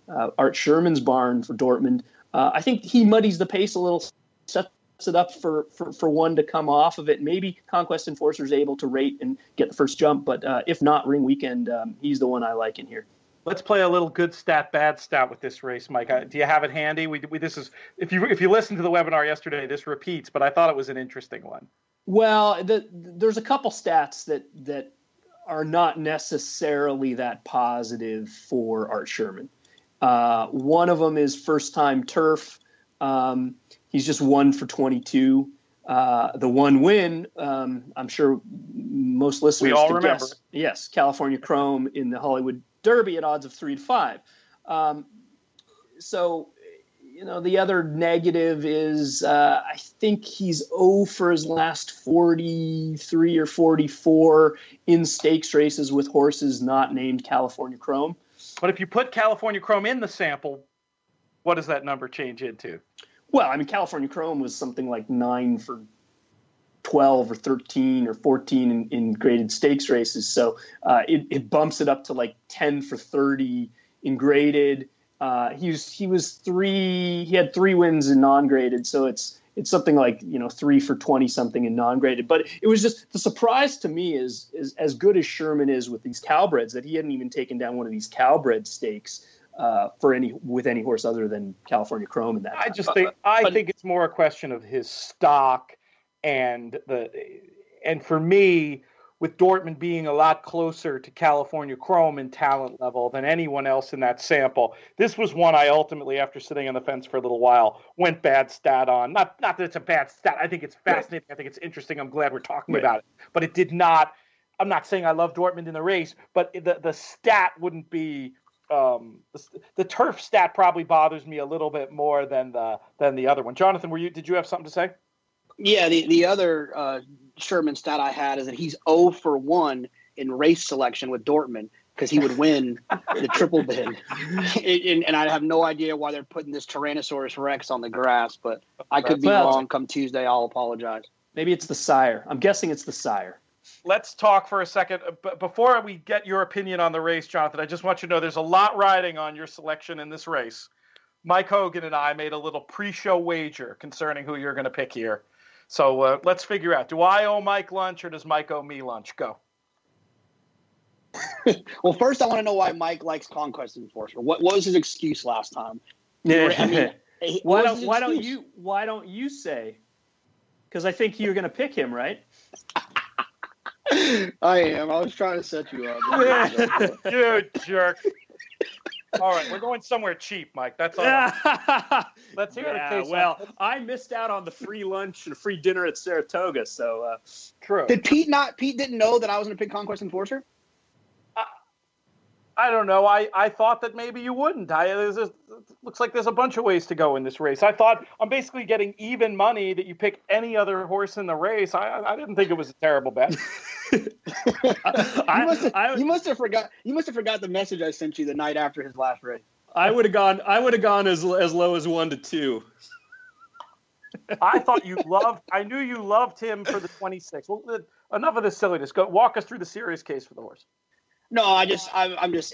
Art Sherman's barn for Dortmund. I think he muddies the pace a little, sets it up for one to come off of it. Maybe Conquest Enforcer is able to rate and get the first jump, but if not, Ring Weekend, he's the one I like in here. Let's play a little good stat, bad stat with this race, Mike. Do you have it handy? This is if you listened to the webinar yesterday, this repeats, but I thought it was an interesting one. Well, there's a couple stats that are not necessarily that positive for Art Sherman. One of them is first-time turf. He's just 1 for 22. The one win, I'm sure most listeners we all remember. Guess, yes, California Chrome in the Hollywood Derby at odds of 3-5. So, the other negative is I think he's 0 for his last 43 or 44 in stakes races with horses not named California Chrome. But if you put California Chrome in the sample, what does that number change into? Well, I mean, California Chrome was something like 9 for 12 or 13 or 14 in graded stakes races. So it bumps it up to like 10 for 30 in graded. He had 3 wins in non-graded. So it's something like, 3 for 20 something in non-graded. But it was just the surprise to me is as good as Sherman is with these Cowbreds that he hadn't even taken down one of these Cowbred stakes with any horse other than California Chrome in that. I think it's more a question of his stock and for me, with Dortmund being a lot closer to California Chrome in talent level than anyone else in that sample, this was one I ultimately, after sitting on the fence for a little while, went bad stat on. Not that it's a bad stat. I think it's fascinating. Right. I think it's interesting. I'm glad we're talking about it. But it did not. I'm not saying I love Dortmund in the race, but the stat wouldn't be. The turf stat probably bothers me a little bit more than the other one. Jonathan, did you have something to say? Yeah, the other Sherman stat I had is that he's 0 for 1 in race selection with Dortmund because he would win the triple bid. And I have no idea why they're putting this Tyrannosaurus Rex on the grass, but I could be wrong. Come Tuesday, I'll apologize. Maybe it's the sire. I'm guessing it's the sire. Let's talk for a second. Before we get your opinion on the race, Jonathan, I just want you to know there's a lot riding on your selection in this race. Mike Hogan and I made a little pre-show wager concerning who you're going to pick here. So let's figure out. Do I owe Mike lunch or does Mike owe me lunch? Go. Well, first I want to know why Mike likes Conquest Enforcer. What was his excuse last time? Yeah. I mean, why don't you say? Because I think you're going to pick him, right? I am. I was trying to set you up. You jerk. All right, we're going somewhere cheap, Mike. That's all. Let's hear the case. Well, I missed out on the free lunch and free dinner at Saratoga, so true. Did Pete didn't know that I was going to pick Conquest Enforcer? I don't know. I thought that maybe you wouldn't. Looks like there's a bunch of ways to go in this race. I thought I'm basically getting even money that you pick any other horse in the race. I didn't think it was a terrible bet. You must have forgot the message I sent you the night after his last race. I would have gone as low as 1-2. I knew you loved him for the 26. Well, enough of this silliness. Go walk us through the serious case for the horse. No, I'm just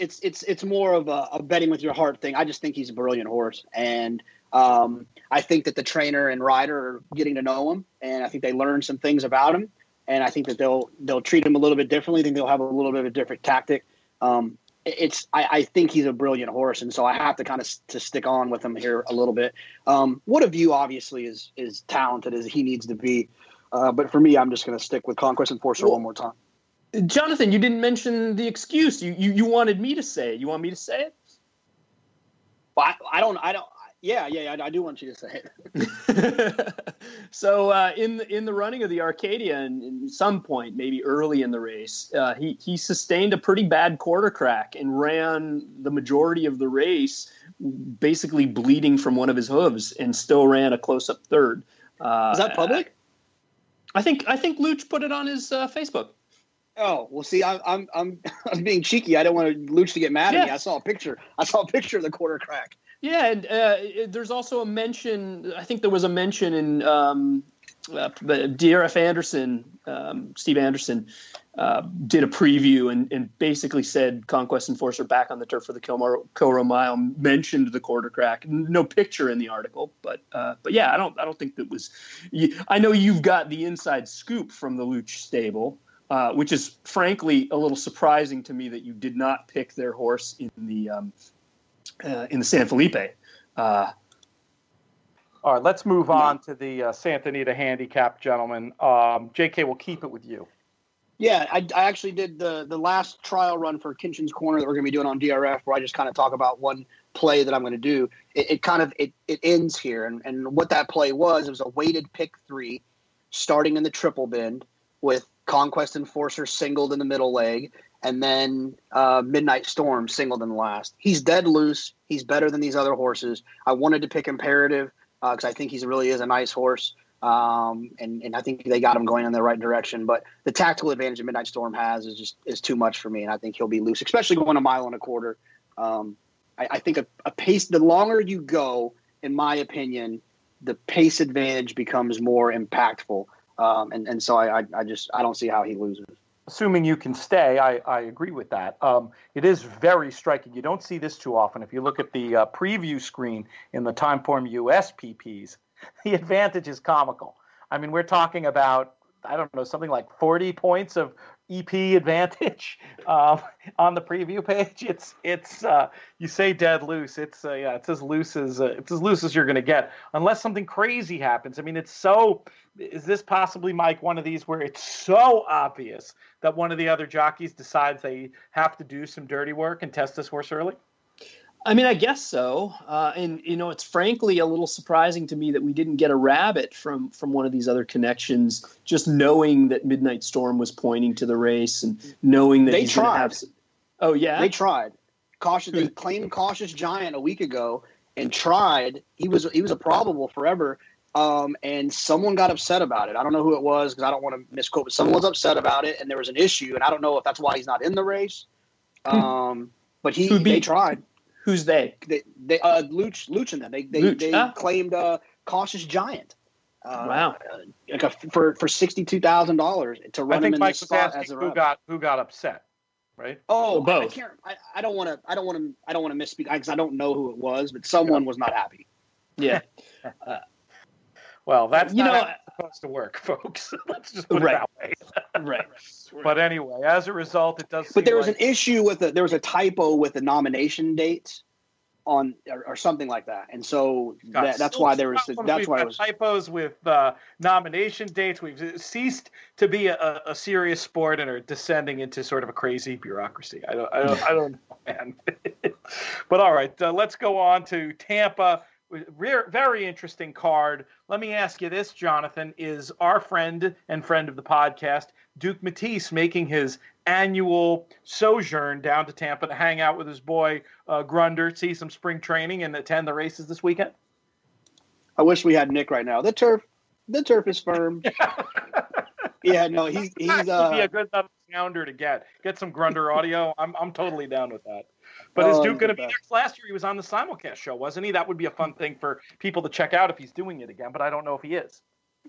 it's more of a betting with your heart thing. I just think he's a brilliant horse, and I think that the trainer and rider are getting to know him, and I think they learned some things about him, and I think that they'll treat him a little bit differently. I think they'll have a little bit of a different tactic. I think he's a brilliant horse, and so I have to kind of to stick on with him here a little bit. What a View obviously is talented as he needs to be, but for me, I'm just going to stick with Conquest Enforcer one more time. Jonathan, you didn't mention the excuse. You wanted me to say it. You want me to say it? Well, I don't. Yeah, I do want you to say it. So in the running of the Arcadia, and at some point, maybe early in the race, he sustained a pretty bad quarter crack and ran the majority of the race, basically bleeding from one of his hooves, and still ran a close-up third. Is that public? I think Luch put it on his Facebook. Oh, well, see, I'm being cheeky. I don't want Luch to get mad at me. I saw a picture of the quarter crack. Yeah, and there's also a mention. I think there was a mention in DRF Anderson. Steve Anderson did a preview and basically said Conquest Enforcer back on the turf for the Kilmore Mile, mentioned the quarter crack. No picture in the article, but yeah, I don't think that was. I know you've got the inside scoop from the Luch stable. Which is frankly a little surprising to me that you did not pick their horse in the San Felipe. All right, let's move on to the Santa Anita handicap, gentlemen. JK, will keep it with you. Yeah, I actually did the last trial run for Kinchen's Corner that we're going to be doing on DRF, where I just kind of talk about one play that I'm going to do. It ends here, and what that play was, it was a weighted pick 3, starting in the triple bend with Conquest Enforcer singled in the middle leg, and then Midnight Storm singled in the last. He's dead loose. He's better than these other horses. I wanted to pick Imperative because I think he really is a nice horse, and I think they got him going in the right direction. But the tactical advantage that Midnight Storm has is too much for me, and I think he'll be loose, especially going 1.25 miles. I think a pace. The longer you go, in my opinion, the pace advantage becomes more impactful. And so I don't see how he loses. Assuming you can stay, I agree with that. It is very striking. You don't see this too often. If you look at the preview screen in the Timeform US PPs, the advantage is comical. I mean, we're talking about, I don't know, something like 40 points of EP advantage on the preview page. It's you say dead loose. It's as loose as you're going to get, unless something crazy happens. I mean, is this possibly, Mike, one of these where it's so obvious that one of the other jockeys decides they have to do some dirty work and test this horse early? I mean, I guess so. And, it's frankly a little surprising to me that we didn't get a rabbit from one of these other connections, just knowing that Midnight Storm was pointing to the race and knowing that they tried. Oh, yeah? They tried. They claimed Cautious Giant a week ago and tried. He was a probable forever. And someone got upset about it. I don't know who it was because I don't want to misquote, but someone was upset about it and there was an issue. And I don't know if that's why he's not in the race. But they tried. Who's they? Luch and them. They claimed Cautious Giant. Wow. For $62,000 to run him in this spot as a who got upset, right? Oh, both. I don't want to misspeak because I don't know who it was, but someone was not happy. Yeah. Well, that's not how it's supposed to work, folks. Let's just put it that way. Right. But anyway, as a result, it does. But there was an issue there was a typo with the nomination dates. or something like that. And so Got that's why there was problems. that's We've why it got was typos with nomination dates. We've ceased to be a serious sport and are descending into sort of a crazy bureaucracy. I don't know, man. But all right, let's go on to Tampa. Very interesting card. Let me ask you this, Jonathan. Is our friend and friend of the podcast, Duke Matisse, making his annual sojourn down to Tampa to hang out with his boy Grunder, see some spring training, and attend the races this weekend? I wish we had Nick right now. The turf is firm. Yeah, no, he's be a good enough sounder to get some Grunder audio. I'm totally down with that. But is Duke going to be next? Last year he was on the simulcast show, wasn't he? That would be a fun thing for people to check out if he's doing it again, but I don't know if he is.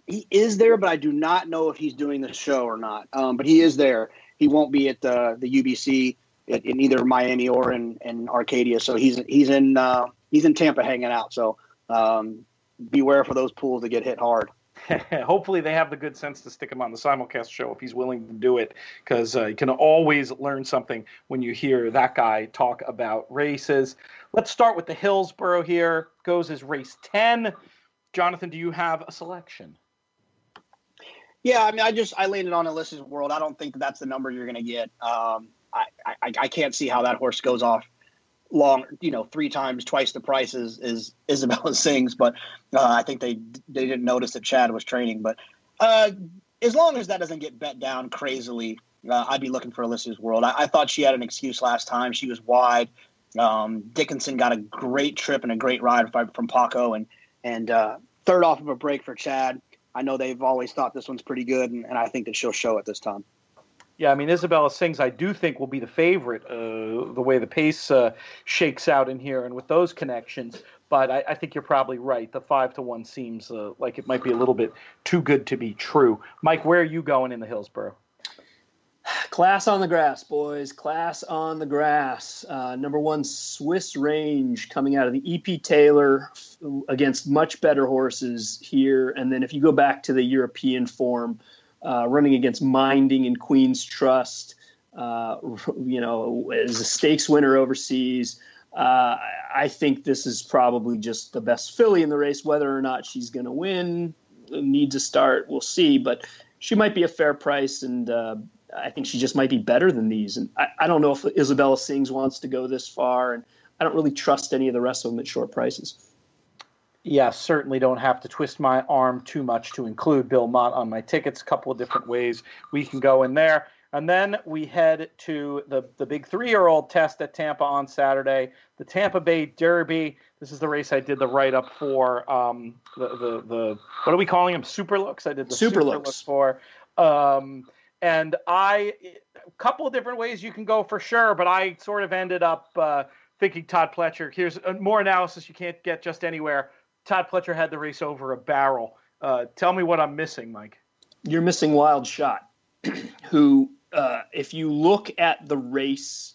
He is there, but I do not know if he's doing the show or not. But he is there. He won't be at the UBC in either Miami or in Arcadia. So he's in Tampa hanging out. So beware for those pools to get hit hard. Hopefully they have the good sense to stick him on the simulcast show if he's willing to do it, because you can always learn something when you hear that guy talk about races. Let's start with the Hillsborough here. Goes as race 10. Jonathan, do you have a selection? Yeah, I mean, I landed on Alyssa's World. I don't think that's the number you're going to get. I can't see how that horse goes off long, twice the price is Isabella Sings, but I think they didn't notice that Chad was training. But as long as that doesn't get bet down crazily, I'd be looking for Alyssa's World. I thought she had an excuse last time. She was wide. Dickinson got a great trip and a great ride from Paco, and third off of a break for Chad. I know they've always thought this one's pretty good, and I think that she'll show it this time. Yeah, I mean, Isabella Sings, I do think, will be the favorite, the way the pace shakes out in here and with those connections. But I think you're probably right. The 5-1 seems like it might be a little bit too good to be true. Mike, where are you going in the Hillsborough? Class on the grass, boys. Class on the grass. Number 1, Swiss Range, coming out of the EP Taylor against much better horses here. And then if you go back to the European form, running against Minding and Queen's Trust, as a stakes winner overseas. I think this is probably just the best filly in the race. Whether or not she's going to win, needs a start, we'll see. But she might be a fair price, and I think she just might be better than these. And I don't know if Isabella Sings wants to go this far, and I don't really trust any of the rest of them at short prices. Yeah, certainly don't have to twist my arm too much to include Bill Mott on my tickets. A couple of different ways we can go in there. And then we head to the big 3-year-old test at Tampa on Saturday, the Tampa Bay Derby. This is the race I did the write-up for. The what are we calling them? Super Looks. I did the Super Looks for. And a couple of different ways you can go for sure, but I sort of ended up thinking Todd Pletcher. Here's more analysis you can't get just anywhere. Todd Pletcher had the race over a barrel. Tell me what I'm missing, Mike. You're missing Wild Shot, who, if you look at the race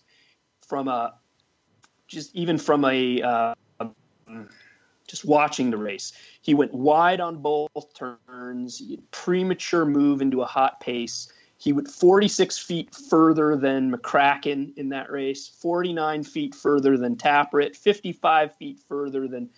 just watching the race, he went wide on both turns. He had premature move into a hot pace. He went 46 feet further than McCracken in that race, 49 feet further than Taprit, 55 feet further than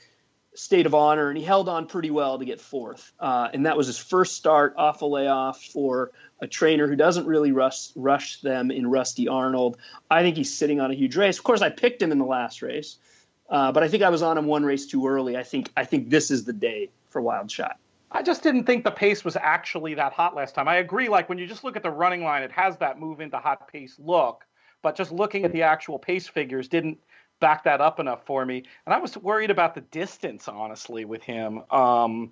State of Honor, and he held on pretty well to get fourth. And that was his first start off a layoff for a trainer who doesn't really rush them in Rusty Arnold. I think he's sitting on a huge race. Of course, I picked him in the last race, but I think I was on him one race too early. I think this is the day for Wild Shot. I just didn't think the pace was actually that hot last time. I agree, like when you just look at the running line, it has that move into hot pace look, but just looking at the actual pace figures didn't back that up enough for me. And I was worried about the distance, honestly, with him. There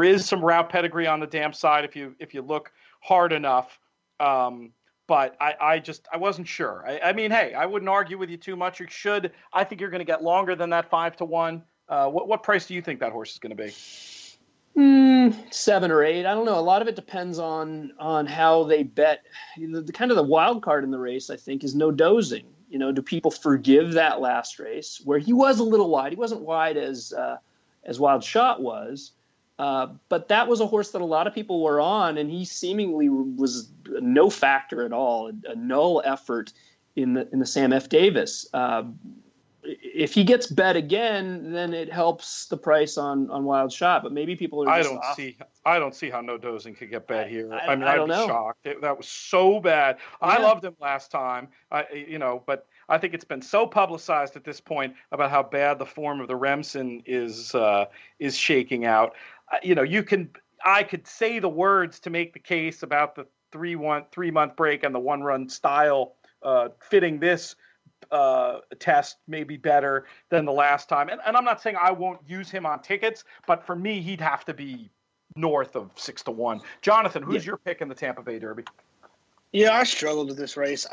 is some route pedigree on the damn side if you look hard enough. But I wasn't sure. I mean, hey, I wouldn't argue with you too much. You should. I think you're going to get longer than that 5-1. What price do you think that horse is going to be? 7 or 8. I don't know. A lot of it depends on how they bet. The kind of the wild card in the race, I think, is no dozing. Do people forgive that last race where he was a little wide? He wasn't wide as Wild Shot was, but that was a horse that a lot of people were on, and he seemingly was no factor at all, a null effort in the Sam F. Davis. if he gets bet again, then it helps the price on Wild Shot. But maybe people are just off. I don't see how no dozing could get bet here. I I'd don't be know. shocked. That was so bad. Yeah. I loved him last time. But I think it's been so publicized at this point about how bad the form of the Remsen is shaking out. I could say the words to make the case about the 3-month break and the one-run style fitting this test may be better than the last time. And I'm not saying I won't use him on tickets, but for me, he'd have to be north of 6-1. Jonathan, who's your pick in the Tampa Bay Derby? Yeah, I struggled with this race.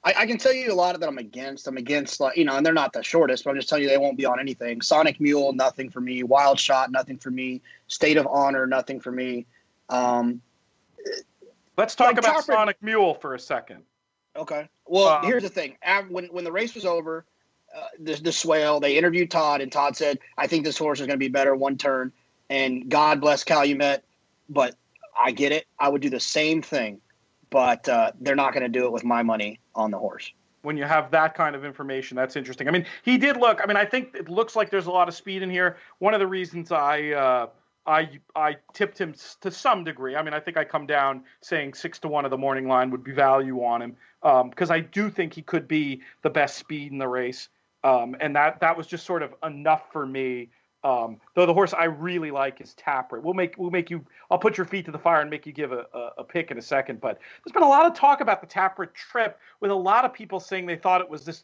I can tell you a lot that I'm against. I'm against, and they're not the shortest, but I'm just telling you they won't be on anything. Sonic Mule, nothing for me. Wild Shot, nothing for me. State of Honor, nothing for me. Let's talk about Sonic Mule for a second. Okay. Well, here's the thing. When the race was over, the swale, they interviewed Todd, and Todd said, I think this horse is going to be better one turn. And God bless Calumet, but I get it. I would do the same thing, but they're not going to do it with my money on the horse. When you have that kind of information, that's interesting. I mean, he did look. I mean, I think it looks like there's a lot of speed in here. One of the reasons I tipped him to some degree. I mean, I think I come down saying 6-1 of the morning line would be value on him because I do think he could be the best speed in the race. And that was just sort of enough for me. Though the horse I really like is Taprit. We'll make you. I'll put your feet to the fire and make you give a pick in a second. But there's been a lot of talk about the Taprit trip, with a lot of people saying they thought it was this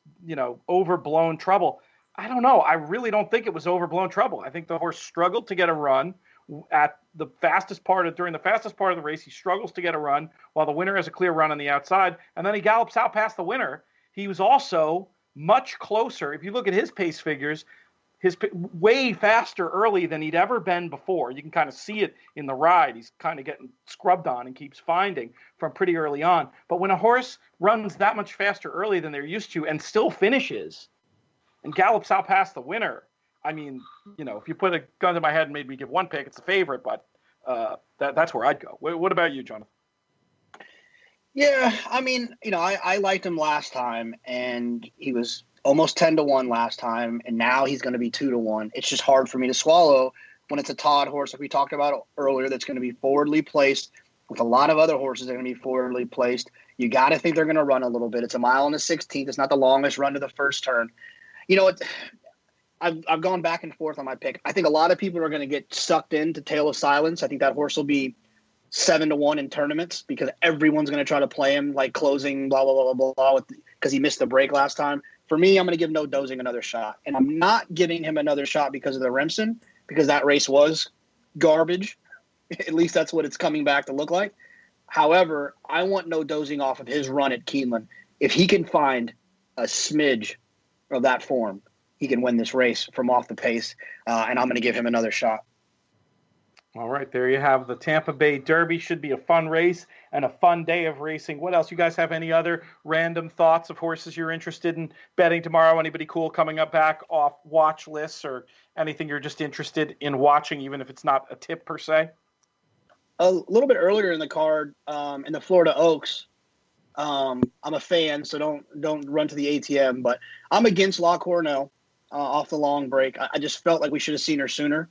overblown trouble. I don't know. I really don't think it was overblown trouble. I think the horse struggled to get a run at the fastest part of the race. He struggles to get a run while the winner has a clear run on the outside, and then he gallops out past the winner. He was also much closer. If you look at his pace figures, his way faster early than he'd ever been before. You can kind of see it in the ride. He's kind of getting scrubbed on and keeps finding from pretty early on. But when a horse runs that much faster early than they're used to and still finishes and gallops out past the winner, I mean, if you put a gun to my head and made me give one pick, it's a favorite, but that's where I'd go. What about you, Jonathan? Yeah, I mean, I liked him last time, and he was almost 10-1 last time, and now he's going to be 2-1. It's just hard for me to swallow when it's a Todd horse, like we talked about earlier, that's going to be forwardly placed with a lot of other horses that are going to be forwardly placed. You got to think they're going to run a little bit. It's a mile and a 16th. It's not the longest run to the first turn. I've gone back and forth on my pick. I think a lot of people are going to get sucked into Tale of Silence. I think that horse will be 7-1 in tournaments because everyone's going to try to play him like closing, blah, blah, blah, blah, because he missed the break last time. For me, I'm going to give No Dozing another shot. And I'm not giving him another shot because of the Remsen, because that race was garbage. At least that's what it's coming back to look like. However, I want No Dozing off of his run at Keeneland. If he can find a smidge of that form, he can win this race from off the pace, and I'm going to give him another shot. All right, there you have the Tampa Bay Derby. Should be a fun race and a fun day of racing. What else? You guys have any other random thoughts of horses you're interested in betting tomorrow? Anybody cool coming up back off watch lists or anything you're just interested in watching, even if it's not a tip per se? A little bit earlier in the card, in the Florida Oaks, I'm a fan, so don't run to the ATM, but I'm against La Cornell off the long break. I just felt like we should have seen her sooner.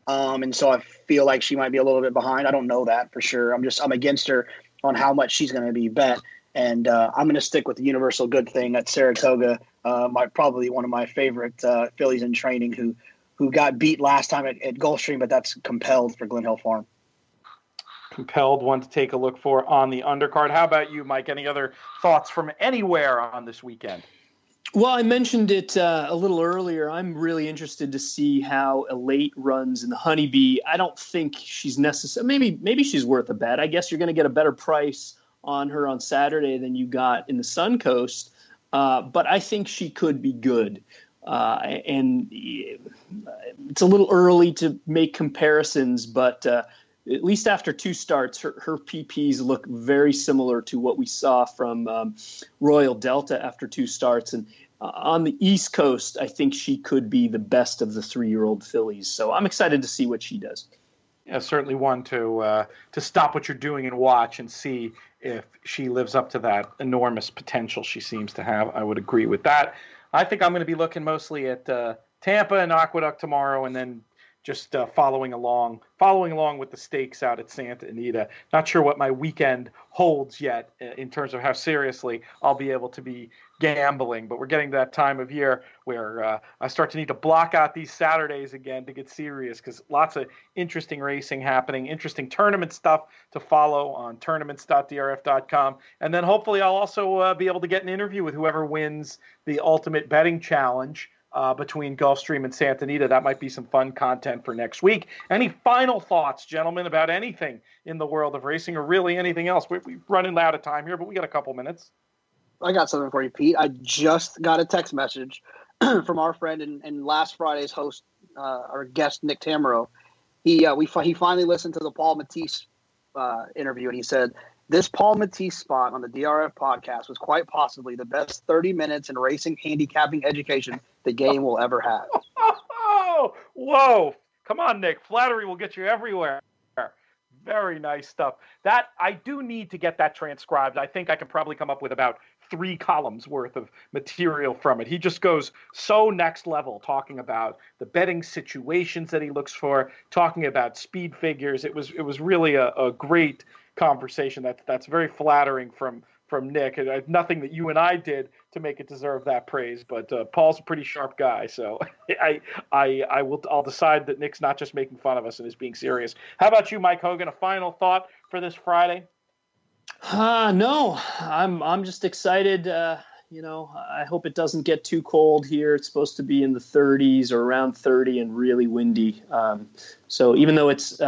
And so I feel like she might be a little bit behind. I don't know that for sure. I'm against her on how much she's going to be bet. And I'm going to stick with the universal good thing at Saratoga. Probably one of my favorite fillies in training who got beat last time at Gulfstream, but that's Compelled for Glen Hill Farm. Compelled one to take a look for on the undercard. How about you, Mike? Any other thoughts from anywhere on this weekend? Well, I mentioned it a little earlier. I'm really interested to see how Elate runs in the Honeybee. I don't think she's necessary. Maybe she's worth a bet. I guess you're going to get a better price on her on Saturday than you got in the Suncoast. But I think she could be good. And it's a little early to make comparisons, but at least after two starts, her PPs look very similar to what we saw from Royal Delta after two starts. And on the East Coast, I think she could be the best of the 3-year-old fillies. So I'm excited to see what she does. Yeah, certainly one to stop what you're doing and watch and see if she lives up to that enormous potential she seems to have. I would agree with that. I think I'm going to be looking mostly at Tampa and Aqueduct tomorrow, and then just following along with the stakes out at Santa Anita. Not sure what my weekend holds yet in terms of how seriously I'll be able to be gambling, but we're getting to that time of year where I start to need to block out these Saturdays again to get serious, because lots of interesting racing happening, interesting tournament stuff to follow on tournaments.drf.com, and then hopefully I'll also be able to get an interview with whoever wins the Ultimate Betting Challenge between Gulfstream and Santa Anita. That might be some fun content for next week. Any final thoughts, gentlemen, about anything in the world of racing, or really anything else? We're running out of time here, but we got a couple minutes. I got something for you, Pete. I just got a text message from our friend and last Friday's host, our guest, Nick Tamero. He finally listened to the Paul Matisse interview, and he said, "This Paul Matisse spot on the DRF podcast was quite possibly the best 30 minutes in racing handicapping education the game will ever have." Oh, whoa. Come on, Nick. Flattery will get you everywhere. Very nice stuff. That I do need to get that transcribed. I think I can probably come up with about 3 columns worth of material from it. He just goes so next level, talking about the betting situations that he looks for, talking about speed figures. It was really a great conversation. That's very flattering from Nick. And nothing that you and I did to make it deserve that praise, but Paul's a pretty sharp guy, so I'll decide that Nick's not just making fun of us and is being serious. How about you, Mike Hogan? A final thought for this Friday? No, I'm just excited. I hope it doesn't get too cold here. It's supposed to be in the 30s or around 30 and really windy. So even though it's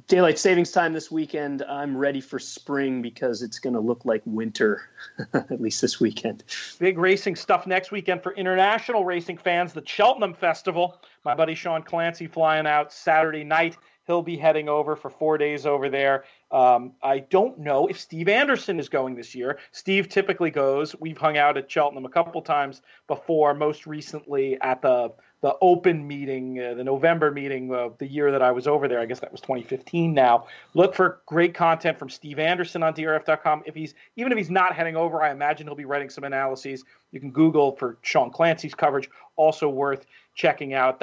daylight savings time this weekend, I'm ready for spring because it's going to look like winter, at least this weekend. Big racing stuff next weekend for international racing fans. The Cheltenham Festival. My buddy Sean Clancy flying out Saturday night. He'll be heading over for 4 days over there. I don't know if Steve Anderson is going this year. Steve typically goes. We've hung out at Cheltenham a couple times before, most recently at the open meeting, the November meeting of the year that I was over there. I guess that was 2015 now. Look for great content from Steve Anderson on DRF.com. Even if he's not heading over, I imagine he'll be writing some analyses. You can Google for Sean Clancy's coverage, also worth checking out.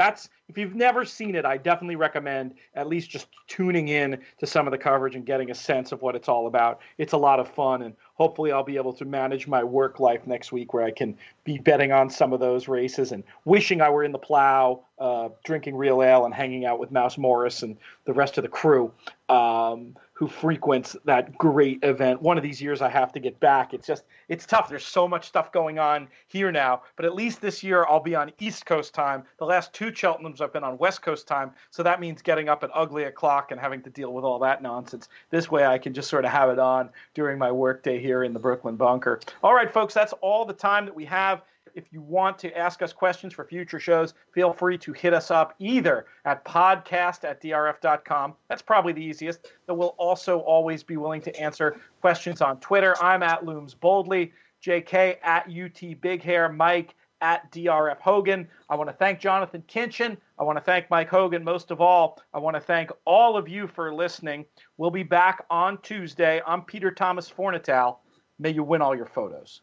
If you've never seen it, I definitely recommend at least just tuning in to some of the coverage and getting a sense of what it's all about. It's a lot of fun, and hopefully I'll be able to manage my work life next week where I can be betting on some of those races and wishing I were in the plow, drinking real ale and hanging out with Mouse Morris and the rest of the crew who frequents that great event. One of these years I have to get back. It's tough. There's so much stuff going on here now, but at least this year I'll be on East Coast time. The last 2 Cheltenhams I've been on West Coast time, so that means getting up at ugly o'clock and having to deal with all that nonsense. This way I can just sort of have it on during my workday here in the Brooklyn bunker. All right, folks, that's all the time that we have. If you want to ask us questions for future shows, feel free to hit us up either at podcast@drf.com. That's probably the easiest. But we'll also always be willing to answer questions on Twitter. I'm at Looms Boldly, JK at UT Big Hair, Mike at DRF Hogan. I want to thank Jonathon Kinchen. I want to thank Mike Hogan. Most of all, I want to thank all of you for listening. We'll be back on Tuesday. I'm Peter Thomas Fornatale. May you win all your photos.